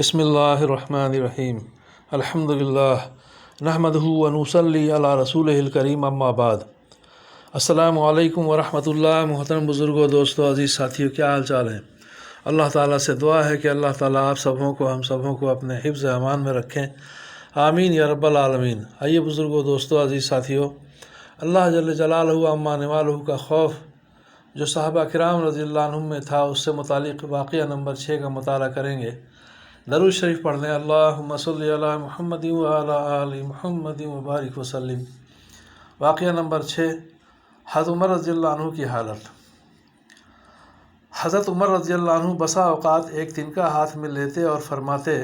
बिस्मिल्लाहिर्रहमानिर्रहीम अल्हम्दुलिल्लाह नहमदुहु व नुसल्ली अला रसूलिहिल करीम अम्मा बाद। अस्सलामु अलैकुम व रहमतुल्लाह। मोहतरम बुज़ुर्गों, दोस्तों, अज़ीज़ साथियों, क्या हाल चाल है। अल्लाह ताला से दुआ है कि अल्लाह ताला आप सबों को, हम सबों को अपने हिफ्ज़ अमान में रखें, आमीन या रब्बल आलमीन। आइए बुज़ुर्गों, दोस्तों, अज़ीज़ साथियों, अल्लाह जल्ल जलालहू अम्मा नवालहू का खौफ जो सहाबा किराम रज़ियल्लाहु अन्हुम में था, उससे मुतालिक वाक़या नंबर 6 का मुताला करेंगे। दरूद शरीफ पढ़ लें। अल्लाहुम्मा सल्लि अला मुहम्मदिन व अला आलि मुहम्मदिन व बारिक वसल्लिम। वाक़या नंबर 6, हज़रत उमर रज़ियल्लाहु अन्हु की हालत। हज़रत उमर रज़ियल्लाहु अन्हु बसा औक़ात एक तिनका हाथ में लेते और फरमाते,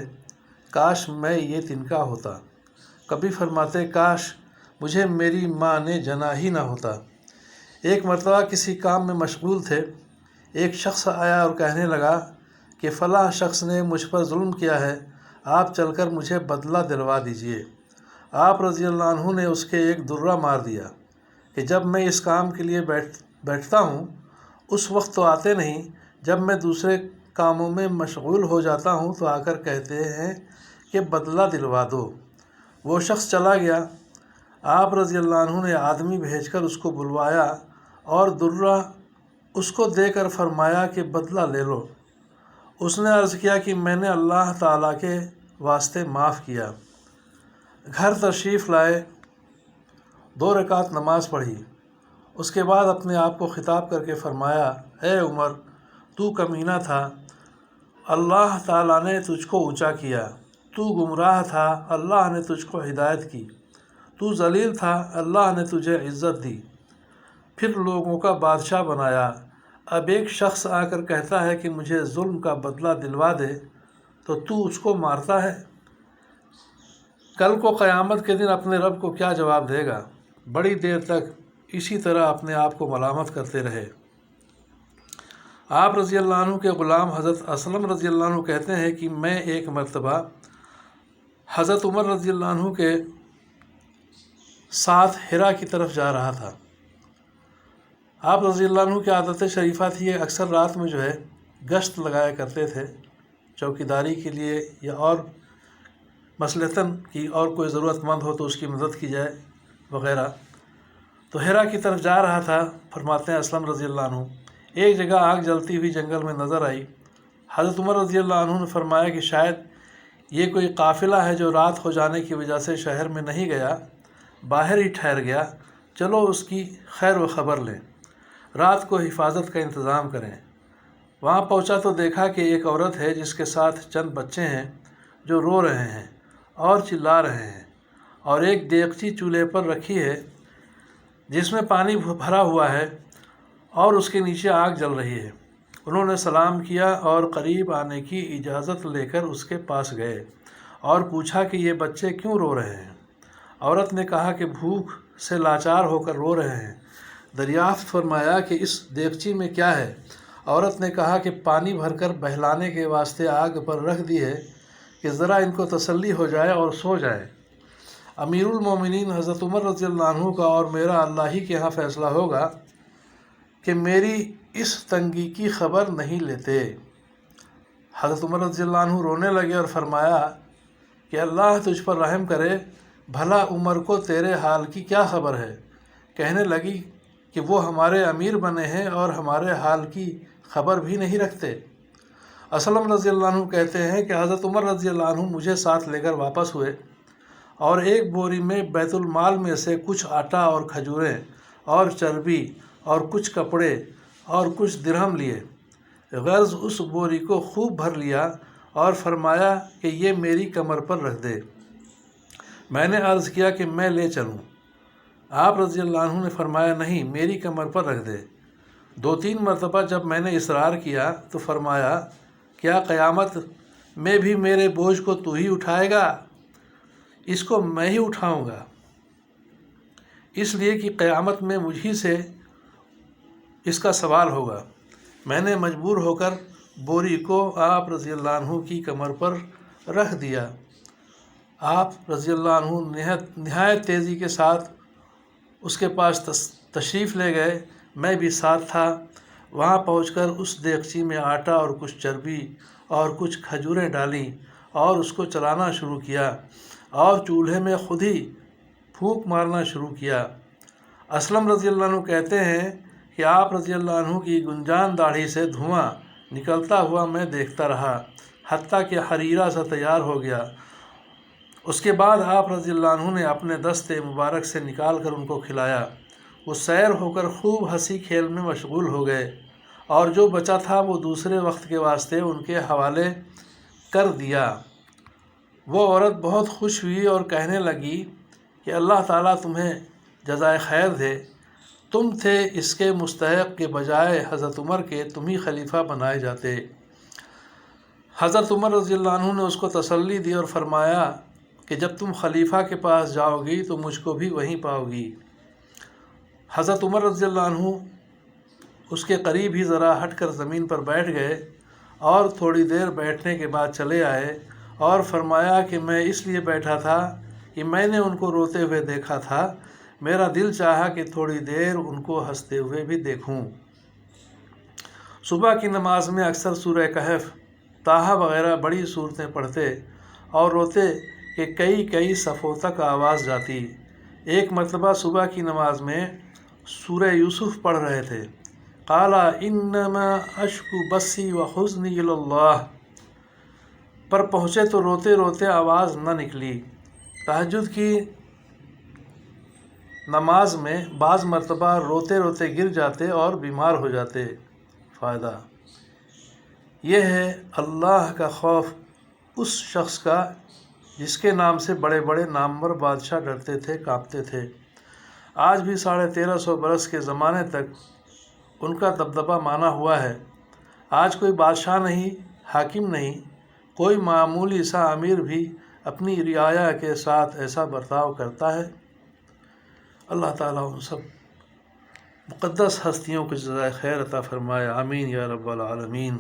काश मैं ये तिनका होता। कभी फरमाते, काश मुझे मेरी माँ ने जना ही ना होता। एक मरतबा किसी काम में मशगूल थे, एक शख्स आया और कहने लगा कि फ़लाँ शख्स ने मुझ पर जुल्म किया है, आप चलकर मुझे बदला दिलवा दीजिए। आप रज़ियल्लाहु अन्हु ने उसके एक दुर्रा मार दिया कि जब मैं इस काम के लिए बैठता हूँ उस वक्त तो आते नहीं, जब मैं दूसरे कामों में मशगूल हो जाता हूँ तो आकर कहते हैं कि बदला दिलवा दो। वो शख्स चला गया। आप रज़ियल्लाहु अन्हु ने आदमी भेजकर उसको बुलवाया और दुर्रा उसको देकर फरमाया कि बदला ले लो। उसने अर्ज़ किया कि मैंने अल्लाह ताला के वास्ते माफ़ किया। घर तशरीफ़ लाए, 2 रकात नमाज़ पढ़ी। उसके बाद अपने आप को ख़िताब करके फ़रमाया, ए उमर, तू कमीना था, अल्लाह ताला ने तुझको ऊंचा किया। तू गुमराह था, अल्लाह ने तुझको हिदायत की। तू ज़लील था, अल्लाह ने तुझे इज़्ज़त दी, फिर लोगों का बादशाह बनाया। अब एक शख्स आकर कहता है कि मुझे जुल्म का बदला दिलवा दे, तो तू उसको मारता है। कल को क़यामत के दिन अपने रब को क्या जवाब देगा। बड़ी देर तक इसी तरह अपने आप को मलामत करते रहे। आप रज़ियल्लाहु अन्हु के ग़ुलाम हज़रत असलम रज़ियल्लाहु अन्हु कहते हैं कि मैं एक मरतबा हज़रत उमर रज़ियल्लाहु अन्हु के साथ हिरा की तरफ जा रहा था। आप रज़ियल्लाहु अन्हु की आदत शरीफ़ा थी, अक्सर रात में गश्त लगाया करते थे, चौकीदारी के लिए या और मसलतन की और कोई ज़रूरतमंद हो तो उसकी मदद की जाए वग़ैरह। तो हिरा की तरफ जा रहा था। फरमाते हैं असलम रज़ियल्लाहु अन्हु, एक जगह आग जलती हुई जंगल में नज़र आई। हज़रत उमर रज़ियल्लाहु अन्हु ने फरमाया कि शायद ये कोई काफ़िला है जो रात हो जाने की वजह से शहर में नहीं गया, बाहर ही ठहर गया, चलो उसकी खैर व ख़बर लें, रात को हिफाजत का इंतज़ाम करें। वहाँ पहुँचा तो देखा कि एक औरत है जिसके साथ चंद बच्चे हैं जो रो रहे हैं और चिल्ला रहे हैं, और एक देगची चूल्हे पर रखी है जिसमें पानी भरा हुआ है और उसके नीचे आग जल रही है। उन्होंने सलाम किया और करीब आने की इजाज़त लेकर उसके पास गए और पूछा कि ये बच्चे क्यों रो रहे हैं। औरत ने कहा कि भूख से लाचार होकर रो रहे हैं। दरियाफ्त फरमाया कि इस देगची में क्या है। औरत ने कहा कि पानी भरकर बहलाने के वास्ते आग पर रख दी है कि ज़रा इनको तसल्ली हो जाए और सो जाए। अमीरुल मोमिनीन हज़रत उमर रज़ियल्लाहु अन्हु का और मेरा अल्लाह ही के यहाँ फ़ैसला होगा कि मेरी इस तंगी की ख़बर नहीं लेते। हज़रत उमर रज़ियल्लाहु अन्हु रोने लगे और फरमाया कि अल्लाह तुझ पर रहम करे, भला उमर को तेरे हाल की क्या ख़बर है। कहने लगी कि वो हमारे अमीर बने हैं और हमारे हाल की ख़बर भी नहीं रखते। असलम रज़ियल्लाहु अन्हु कहते हैं कि हज़रत उमर रज़ियल्लाहु अन्हु मुझे साथ लेकर वापस हुए और एक बोरी में बैतुल माल में से कुछ आटा और खजूरें और चर्बी और कुछ कपड़े और कुछ दिरहम लिए। गर्ज़ उस बोरी को खूब भर लिया और फरमाया कि ये मेरी कमर पर रख दे। मैंने अर्ज़ किया कि मैं ले चलूँ। आप रज़ियल्लाहु अन्हु ने फरमाया, नहीं, मेरी कमर पर रख दे। 2-3 मरतबा जब मैंने इसरार किया तो फरमाया, क्या क़यामत में भी मेरे बोझ को तू ही उठाएगा? इसको मैं ही उठाऊँगा, इसलिए कि क़यामत में मुझी से इसका सवाल होगा। मैंने मजबूर होकर बोरी को आप रज़ियल्लाहु अन्हु की कमर पर रख दिया। आप रज़ियल्लाहु अन्हु नहायत तेज़ी के साथ उसके पास तशरीफ़ ले गए। मैं भी साथ था। वहाँ पहुंचकर उस देगची में आटा और कुछ चर्बी और कुछ खजूरें डालीं اور اس کو چلانا شروع کیا اور چولہے میں خود ہی پھونک مارنا شروع کیا۔ اسلم رضی اللہ عنہ کہتے ہیں کہ آپ رضی اللہ عنہ کی گنجان داڑھی سے دھواں نکلتا ہوا میں دیکھتا رہا حتیٰ کہ حریرہ سا تیار ہو گیا۔ اس کے بعد آپ رضی اللہ عنہ نے اپنے دست مبارک سے نکال کر ان کو کھلایا۔ وہ سیر ہو کر خوب ہنسی کھیل میں مشغول ہو گئے اور جو بچا تھا وہ دوسرے وقت کے واسطے ان کے حوالے کر دیا۔ وہ عورت بہت خوش ہوئی اور کہنے لگی کہ اللہ تعالیٰ تمہیں جزائے خیر دے، تم تھے اس کے مستحق کے بجائے حضرت عمر کے تم ہی خلیفہ بنائے جاتے۔ حضرت عمر رضی اللہ عنہ نے اس کو تسلی دی اور فرمایا کہ جب تم خلیفہ کے پاس جاؤ گی تو مجھ کو بھی وہیں پاؤ گی۔ حضرت عمر رضی اللہ عنہ اس کے قریب ہی ذرا ہٹ کر زمین پر بیٹھ گئے اور تھوڑی دیر بیٹھنے کے بعد چلے آئے اور فرمایا کہ میں اس لیے بیٹھا تھا کہ میں نے ان کو روتے ہوئے دیکھا تھا، میرا دل چاہا کہ تھوڑی دیر ان کو ہنستے ہوئے بھی دیکھوں۔ صبح کی نماز میں اکثر سورہ کہف، طٰہٰ وغیرہ بڑی صورتیں پڑھتے اور روتے کہ کئی صفوں تک آواز جاتی۔ ایک مرتبہ صبح کی نماز میں سورہ یوسف پڑھ رہے تھے۔ قال انما اشکو بثی وحزنی الی اللہ پر پہنچے تو روتے روتے آواز نہ نکلی۔ تہجد کی نماز میں بعض مرتبہ روتے روتے گر جاتے اور بیمار ہو جاتے۔ فائدہ یہ ہے اللہ کا خوف اس شخص کا جس کے نام سے بڑے بڑے نامور بادشاہ ڈرتے تھے، کانپتے تھے۔ آج بھی 1350 برس کے زمانے تک ان کا دبدبہ مانا ہوا ہے۔ آج کوئی بادشاہ نہیں، حاکم نہیں، کوئی معمولی سا امیر بھی اپنی رعایا کے ساتھ ایسا برتاؤ کرتا ہے۔ اللہ تعالیٰ ان سب مقدس ہستیوں کو جزائے خیر عطا فرمائے، آمین یا رب العالمین۔